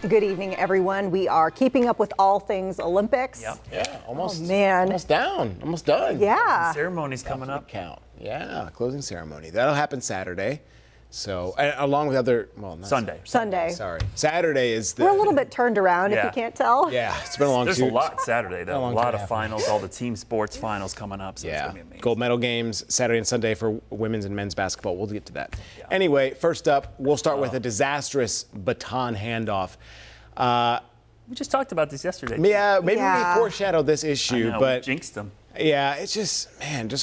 Good evening, everyone. We are keeping up with all things Olympics. Yep. Yeah, almost. Oh, man. Almost done. Yeah. Ceremony's coming up. Count. Yeah, closing ceremony. That'll happen Saturday. So, along with other, not Sunday. Sorry. Saturday is the. We're a little bit turned around, if Yeah. you can't tell. Yeah, it's been a long There's a lot Saturday, though. A lot of finals, all the team sports finals coming up. So it's Yeah, going to be amazing. gold medal games Saturday and Sunday for women's and men's basketball. We'll get to that. Yeah. Anyway, first up, we'll start with a disastrous baton handoff. We just talked about this yesterday. Yeah, maybe Yeah. we foreshadowed this issue, I know, but we jinxed them. yeah, it's just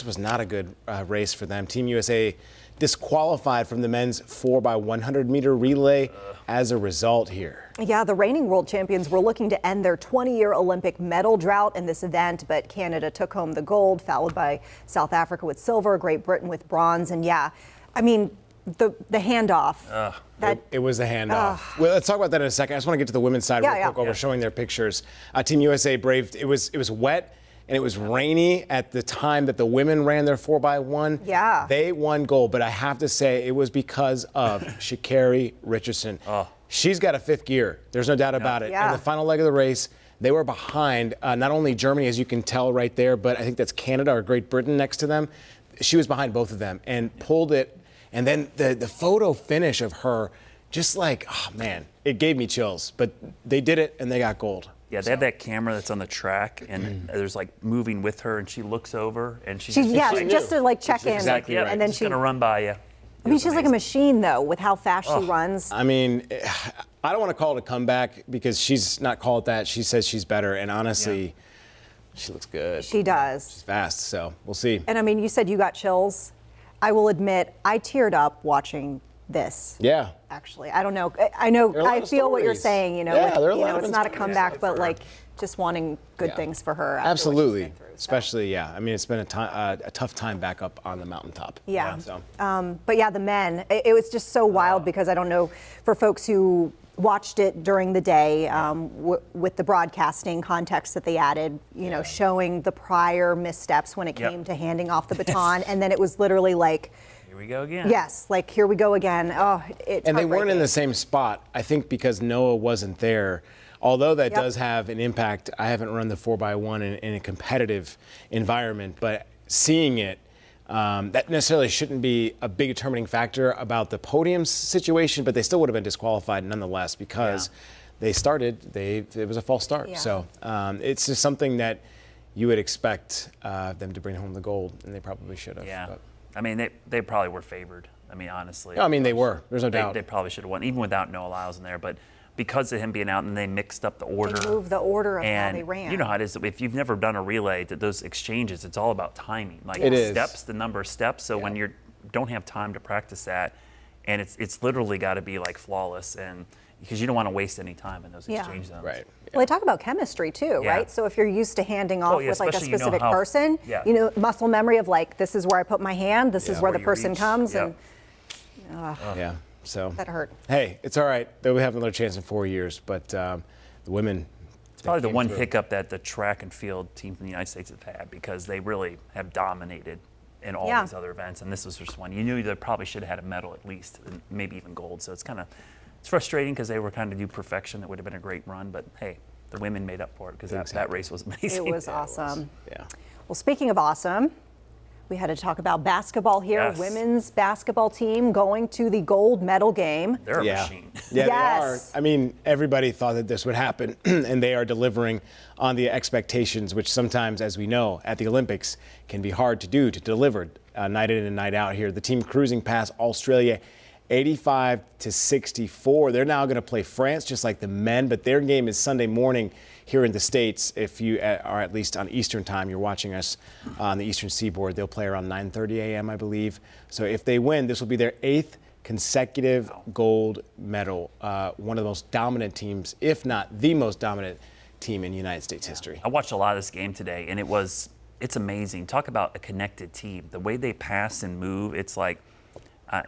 was not a good race for them. Team USA disqualified from the men's 4x100 meter relay as a result here. Yeah, the reigning world champions were looking to end their 20-year Olympic medal drought in this event, but Canada took home the gold, followed by South Africa with silver, Great Britain with bronze. And yeah, I mean, the handoff. It was a handoff. Well, let's talk about that in a second. I just want to get to the women's side real quick while we're showing their pictures. Team USA braved. It was wet and it was rainy at the time that the women ran their 4x1. Yeah. They won gold, but I have to say it was because of Sha'Carri Richardson. She's got a fifth gear. There's no doubt about it. Yeah. In the final leg of the race, they were behind not only Germany, as you can tell right there, but I think that's Canada or Great Britain next to them. She was behind both of them and pulled it. And then the photo finish of her, just like, oh man, it gave me chills. But they did it and they got gold. Yeah, they have that camera that's on the track, and there's like moving with her, and she looks over, and she's just to like check in. exactly right. And then she's going to run by you. I mean, she's like a machine, though, with how fast she runs. I mean, I don't want to call it a comeback because she's not called that. She says she's better. And honestly, she looks good. She does. She's fast, so we'll see. And I mean, you said you got chills. I will admit, I teared up watching this. Yeah. Actually, I don't know. I know. There are a lot I of feel what you're stories. saying. You know, Yeah, there are a you lot know, of it's not a inspiring comeback, stuff but for like just wanting good things for her. After Absolutely. What she's been through, so. Especially, I mean, it's been a tough time back up on the mountaintop. Yeah. So. But yeah, the men. It was just so wild because I don't know for folks who watched it during the day with the broadcasting context that they added, you know, showing the prior missteps when it came to handing off the baton, and then it was literally like. Here we go again. Yes, like here we go again. Oh, it's And they weren't in the same spot. I think because Noah wasn't there. Although that does have an impact, I haven't run the 4x1 in a competitive environment, but seeing it, that necessarily shouldn't be a big determining factor about the podium situation, but they still would have been disqualified nonetheless because they started, it was a false start. Yeah. So it's just something that you would expect them to bring home the gold, and they probably should have. Yeah. But. I mean, they probably were favored. I mean, honestly. I mean, they were. There's no doubt. They probably should have won, even without Noah Lyles in there. But because of him being out, and they mixed up the order. They moved the order of and how they ran. You know how it is. If you've never done a relay, that those exchanges, it's all about timing. Like It is. steps, the number of steps. So when you don't have time to practice that, and it's literally got to be like flawless, and because you don't want to waste any time in those exchange zones. Right. Well, they talk about chemistry too, Yeah. right? So if you're used to handing off with like a especially you know specific how- person, Yeah. you know, muscle memory of like, this is where I put my hand, this is where the you person reach. comes, Yep. and Yeah. So that hurt. Hey, it's all right. They'll have another chance in 4 years, but the women. It's probably the one hiccup that the track and field team from the United States have had because they really have dominated in all these other events, and this was just one. You knew they probably should have had a medal at least, and maybe even gold. So it's frustrating because they were kind of do perfection. It would have been a great run, but hey, the women made up for it because that race was amazing. It was awesome. Yeah. Well, speaking of awesome, we had to talk about basketball here. Yes. Women's basketball team going to the gold medal game. They're a machine. Yeah, Yes. they are. I mean, everybody thought that this would happen, and they are delivering on the expectations, which sometimes, as we know, at the Olympics can be hard to do, to deliver night in and night out here. The team cruising past Australia 85-64. They're now going to play France just like the men, but their game is Sunday morning here in the States. If you are at least on Eastern time, you're watching us on the Eastern Seaboard. They'll play around 9:30 a.m., I believe. So if they win, this will be their 8th consecutive gold medal. One of the most dominant teams, if not the most dominant team in United States history. I watched a lot of this game today, and it's amazing. Talk about a connected team. The way they pass and move, it's like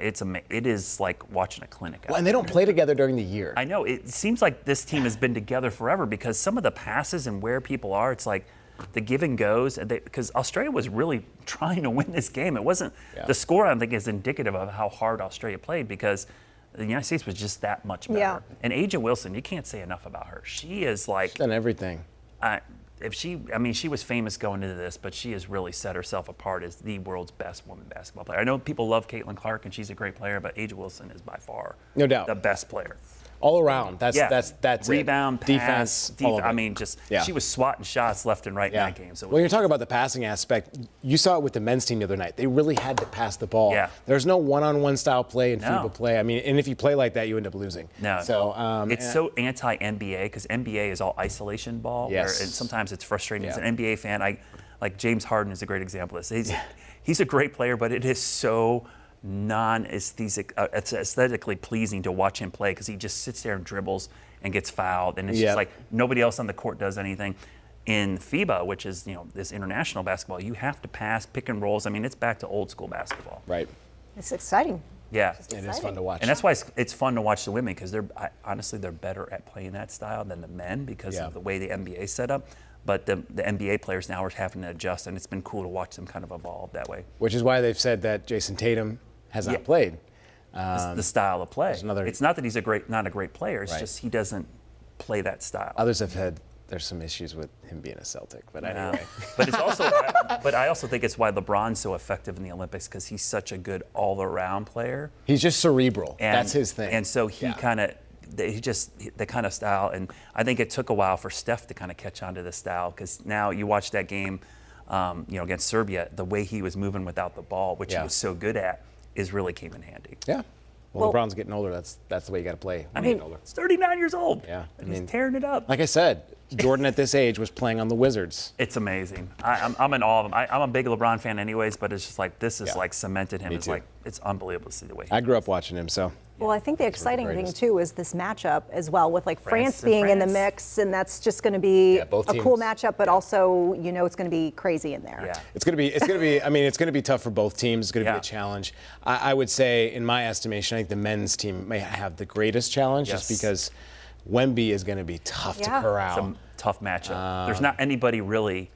it is like watching a clinic. Well, and they don't play together during the year. I know. It seems like this team has been together forever because some of the passes and where people are, it's like the give and goes. Because Australia was really trying to win this game. It wasn't the score. I don't think is indicative of how hard Australia played because the United States was just that much better. Yeah. And Aja Wilson, you can't say enough about her. She is like, Done everything. she was famous going into this, but she has really set herself apart as the world's best woman basketball player. I know people love Caitlin Clark, and she's a great player, but Aja Wilson is by far No doubt. the best player. All around. That's rebound, it. pass, Defense. All of defense. it. She was swatting shots left and right in that game. So when you're talking about the passing aspect, you saw it with the men's team the other night. They really had to pass the ball. Yeah. There's no one-on-one style play in FIBA play. I mean, and if you play like that, you end up losing. No. So it's so anti-NBA because NBA is all isolation ball. Yes. And sometimes it's frustrating. As Yeah. an NBA fan, like James Harden is a great example of this. He's a great player, but it is so aesthetically pleasing to watch him play because he just sits there and dribbles and gets fouled, and it's just like nobody else on the court does anything. In FIBA, which is this international basketball, you have to pass pick and rolls. I mean, it's back to old school basketball. Right. It's exciting. Yeah, It is fun to watch. and that's why it's fun to watch the women because honestly they're better at playing that style than the men because of the way the NBA is set up. But the NBA players now are having to adjust, and it's been cool to watch them kind of evolve that way. Which is why they've said that Jason Tatum has not played. The style of play. It's not that he's not a great player. It's just he doesn't play that style. Others have had. There's some issues with him being a Celtic, but anyway. But it's also. But I also think it's why LeBron's so effective in the Olympics because he's such a good all-around player. He's just cerebral. And, that's his thing. And so he kind of. The kind of style, and I think it took a while for Steph to kind of catch on to this style because now you watch that game, against Serbia, the way he was moving without the ball, which he was so good at, really came in handy. Yeah. Well, LeBron's getting older. That's the way you got to play. I mean, he's 39 years old. Yeah. And he's tearing it up. Like I said, Jordan at this age was playing on the Wizards. It's amazing. I'm in awe of him. I'm a big LeBron fan anyways, but it's just like this is like cemented him. It's like it's unbelievable to see the way I grew up watching him, so. Well, I think the exciting thing too is this matchup as well with like France and being in the France. mix, and that's just going to be both a teams. cool matchup, but also it's going to be crazy in there. Yeah. It's gonna be. I mean, it's gonna be tough for both teams. It's gonna be Yeah. a challenge. I would say, in my estimation, I think the men's team may have the greatest challenge, just because Wemby is gonna be tough to corral. It's a tough matchup. There's not anybody really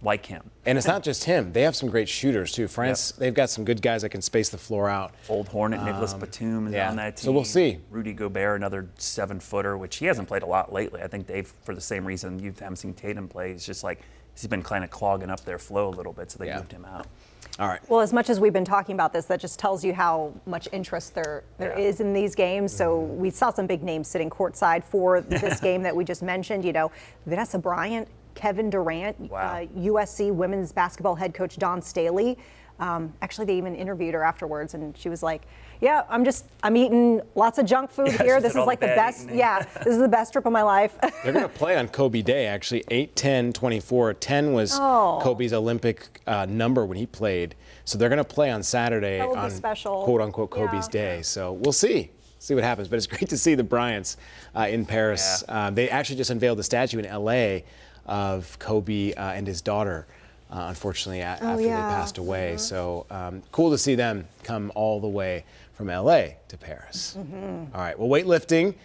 like him. And it's not just him. They have some great shooters too. France, they've got some good guys that can space the floor out. Old Hornet Nicholas Batum is on that team. So we'll see. Rudy Gobert, another 7-footer, which he hasn't played a lot lately. I think they've, for the same reason you haven't seen Tatum play, it's just like he's been kind of clogging up their flow a little bit, so they moved him out. All right. Well, as much as we've been talking about this, that just tells you how much interest there is in these games. So we saw some big names sitting courtside for this game that we just mentioned. Vanessa Bryant, Kevin Durant, USC women's basketball head coach Dawn Staley. Actually, they even interviewed her afterwards, and she was like, "Yeah, I'm eating lots of junk food here. This is like the best. This is the best trip of my life." They're going to play on Kobe Day, actually, 8-10-24. 10 was Kobe's Olympic number when he played. So they're going to play on Saturday on quote-unquote Kobe's Day. So we'll see what happens. But it's great to see the Bryants in Paris. They actually just unveiled the statue in L.A. of Kobe and his daughter. Unfortunately, after they passed away. So cool to see them come all the way from LA to Paris. All right, well, weightlifting.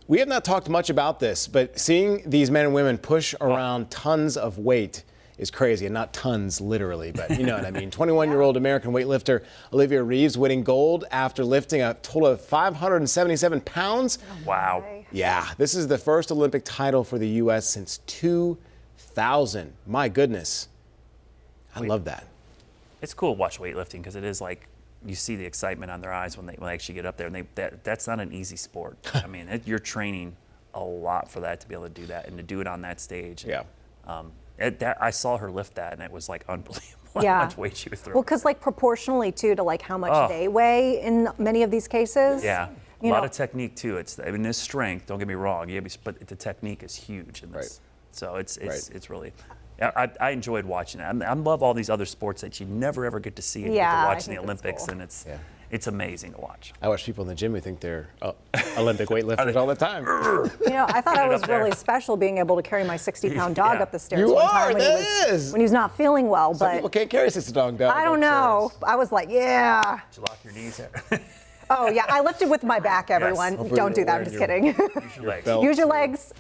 We have not talked much about this, but seeing these men and women push around tons of weight is crazy, and not tons literally, but you know what I mean. 21-year-old American weightlifter Olivia Reeves winning gold after lifting a total of 577 pounds. Wow. Yeah, this is the first Olympic title for the U.S. since 2000. My goodness. I love that. It's cool to watch weightlifting because it is like you see the excitement on their eyes when they actually get up there, and that's not an easy sport. I mean, you're training a lot for that to be able to do that and to do it on that stage. Yeah. I saw her lift that, and it was like unbelievable Yeah. how much weight she was throwing. Well, because like proportionally too to like how much they weigh in many of these cases. Yeah. A lot of technique too. There's strength. Don't get me wrong. But the technique is huge in this. Right. So it's really. I enjoyed watching it. I love all these other sports that you never ever get to see and you get to watch in the Olympics, and it's amazing to watch. I watch people in the gym who think they're Olympic weightlifters all the time. I thought I was really special being able to carry my 60-pound dog up the stairs You one are, time when he was not feeling well. Some people can't carry a 60-pound dog. I don't know. I was like, yeah. Did you lock your knees? Oh yeah, I lifted with my back. Everyone, don't do that. I'm just kidding. Use your legs. Use your legs.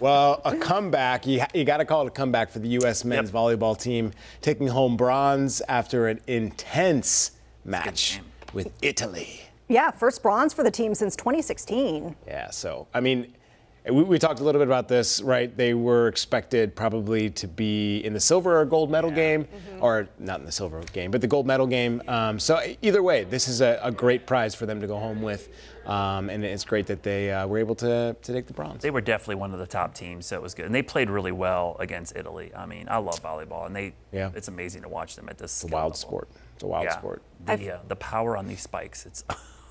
Well, a comeback. You got to call it a comeback for the U.S. men's volleyball team, taking home bronze after an intense match with Italy. Yeah, first bronze for the team since 2016. Yeah, so, I mean, we talked a little bit about this, right? They were expected probably to be in the silver or gold medal game, or not in the silver game, but the gold medal game. So either way, this is a great prize for them to go home with, and it's great that they were able to take the bronze. They were definitely one of the top teams, so it was good. And they played really well against Italy. I mean, I love volleyball, and it's amazing to watch them at this skill Wild level. sport. It's a wild sport. The power on these spikes, it's...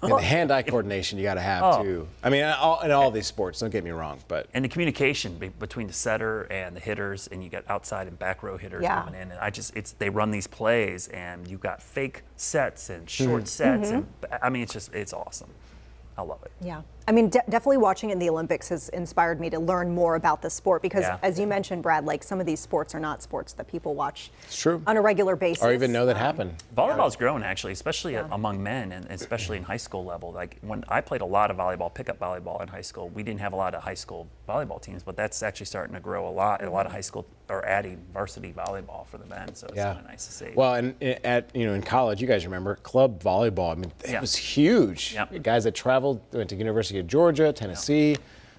And the hand-eye coordination you got to have, too. I mean, in all these sports, don't get me wrong, but... And the communication between the setter and the hitters, and you got outside and back row hitters coming in, and they run these plays, and you've got fake sets and short sets, and I mean, it's awesome. I love it. Yeah. I mean, definitely watching it in the Olympics has inspired me to learn more about the sport because, as you mentioned, Brad, like some of these sports are not sports that people watch on a regular basis. Or even know that happen. Volleyball's grown, actually, especially among men and especially in high school level. Like when I played a lot of volleyball, pickup volleyball in high school, we didn't have a lot of high school volleyball teams, but that's actually starting to grow a lot. A lot of high school are adding varsity volleyball for the men, so it's kind of nice to see. Well, and in college, you guys remember club volleyball. I mean, it was huge. Guys that traveled, went to University of Georgia, Tennessee.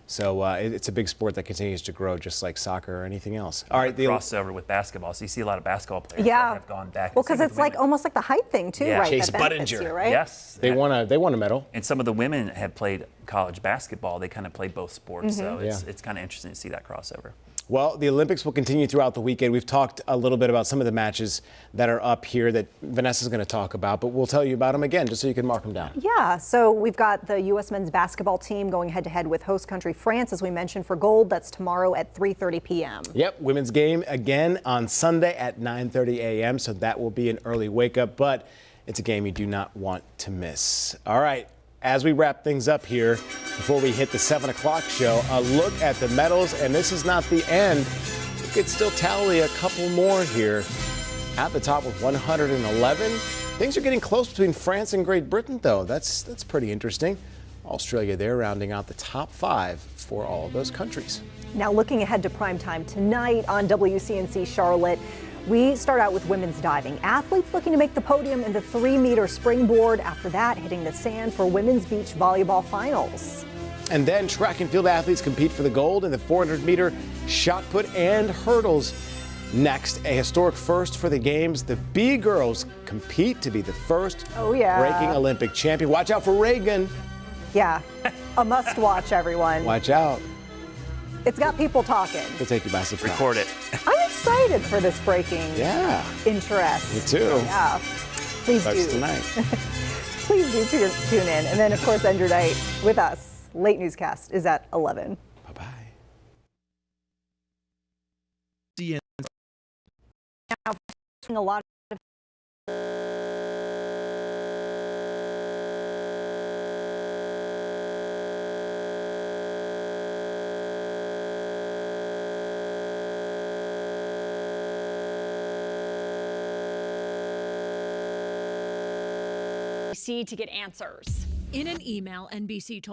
So it's a big sport that continues to grow, just like soccer or anything else. All right, the crossover with basketball. So you see a lot of basketball players that have gone back. Well, because it's like almost like the height thing too, right? Chase that Budinger, you, right? Yes, they won a medal. And some of the women have played college basketball. They kind of played both sports, so it's kind of interesting to see that crossover. Well, the Olympics will continue throughout the weekend. We've talked a little bit about some of the matches that are up here that Vanessa's going to talk about, but we'll tell you about them again just so you can mark them down. Yeah, so we've got the U.S. men's basketball team going head-to-head with host country France, as we mentioned, for gold. That's tomorrow at 3:30 p.m. Yep, women's game again on Sunday at 9:30 a.m., so that will be an early wake-up, but it's a game you do not want to miss. All right. As we wrap things up here, before we hit the 7 o'clock show, a look at the medals, and this is not the end. We could still tally a couple more here. At the top with 111. Things are getting close between France and Great Britain, though. That's pretty interesting. Australia there rounding out the top 5 for all of those countries. Now looking ahead to prime time tonight on WCNC Charlotte, we start out with women's diving. Athletes looking to make the podium in the 3-meter springboard. After that, hitting the sand for women's beach volleyball finals. And then track and field athletes compete for the gold in the 400-meter shot put and hurdles. Next, a historic first for the games. The B girls compete to be the first breaking Olympic champion. Watch out for Reagan. Yeah, a must watch, everyone. Watch out. It's got people talking. We'll take you by surprise. Record it. I'm excited for this breaking interest. Me too. Yeah. Please Starts do. tonight. Please do tune in. And then, of course, end your night with us. Late newscast is at 11. Bye-bye. Now, a lot of to get answers. In an email, NBC told